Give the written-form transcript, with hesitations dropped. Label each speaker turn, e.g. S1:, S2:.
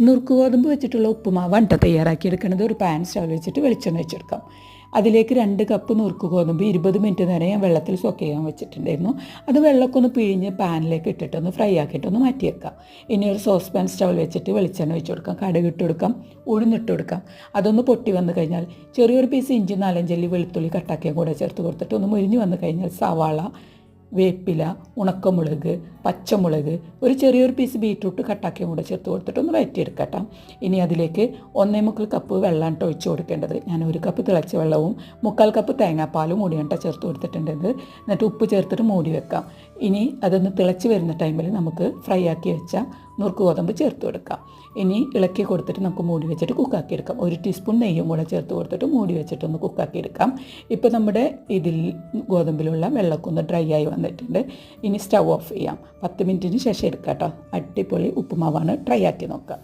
S1: നുറുക്ക് ഗോതമ്പ് വെച്ചിട്ടുള്ള ഉപ്പുമാവാണ് കേട്ടോ തയ്യാറാക്കിയെടുക്കുന്നത്. ഒരു പാൻ സ്റ്റൗവിൽ വെച്ചിട്ട് വെളിച്ചെണ്ണ വെച്ചെടുക്കാം. അതിലേക്ക് 2 കപ്പ് നുറുക്ക് ഗോതമ്പ് 20 മിനിറ്റ് നേരം ഞാൻ വെള്ളത്തിൽ സോക്ക് ചെയ്യാൻ വെച്ചിട്ടുണ്ടായിരുന്നു. അത് വെള്ളമൊക്കെ ഒന്ന് പിഴിഞ്ഞ് പാനിലേക്ക് ഇട്ടിട്ടൊന്ന് ഫ്രൈ ആക്കിയിട്ടൊന്ന് മാറ്റി വെക്കാം. ഇനി ഒരു സോസ് പാൻ സ്റ്റൗവിൽ വെച്ചിട്ട് വെളിച്ചെണ്ണ വെച്ച് കൊടുക്കാം, കടുക് ഇട്ട് കൊടുക്കാം, ഉഴുന്നിട്ട് കൊടുക്കാം. അതൊന്ന് പൊട്ടി വന്നു കഴിഞ്ഞാൽ ചെറിയൊരു പീസ് ഇഞ്ചി 4-5 അല്ലി വെളുത്തുള്ളി കട്ടാക്കിയും കൂടെ ചേർത്ത് കൊടുത്തിട്ട് ഒന്ന് മുരിഞ്ഞ് വന്നു കഴിഞ്ഞാൽ സവാള, വേപ്പില, ഉണക്കമുളക്, പച്ചമുളക്, ഒരു ചെറിയൊരു പീസ് ബീറ്റ്റൂട്ട് കട്ടാക്കിയും കൂടെ ചേർത്ത് കൊടുത്തിട്ട് ഒന്ന് വഴറ്റിയെടുക്കട്ടോ. ഇനി അതിലേക്ക് 1.25 കപ്പ് വെള്ളമാണ് ഒഴിച്ച് കൊടുക്കേണ്ടത്. ഞാൻ 1 കപ്പ് തിളച്ച വെള്ളവും 1/4 കപ്പ് തേങ്ങാപ്പാലും മൂടിയാണ് ചേർത്ത് കൊടുത്തിട്ടുണ്ടത്. എന്നിട്ട് ഉപ്പ് ചേർത്തിട്ട് മൂടി വെക്കാം. ഇനി അതൊന്ന് തിളച്ച് വരുന്ന ടൈമിൽ നമുക്ക് ഫ്രൈ ആക്കി വെച്ച നുറുക്ക് ഗോതമ്പ് ചേർത്ത് കൊടുക്കാം. ഇനി ഇളക്കി കൊടുത്തിട്ട് നമുക്ക് മൂടി വെച്ചിട്ട് കുക്കാക്കി എടുക്കാം. 1 ടീസ്പൂൺ നെയ്യും കൂടെ ചേർത്ത് കൊടുത്തിട്ട് മൂടി വെച്ചിട്ടൊന്ന് കുക്കാക്കി എടുക്കാം. ഇപ്പോൾ നമ്മുടെ ഇതിൽ ഗോതമ്പിലുള്ള വെള്ളമൊക്കെ ഒന്ന് ഡ്രൈ ആയി വന്നിട്ടുണ്ട്. ഇനി സ്റ്റവ് ഓഫ് ചെയ്യാം. 10 മിനിറ്റിന് ശേഷം എടുക്കാം കേട്ടോ. അടിപൊളി ഉപ്പുമാവാണ്. ട്രൈ ആക്കി നോക്കാം.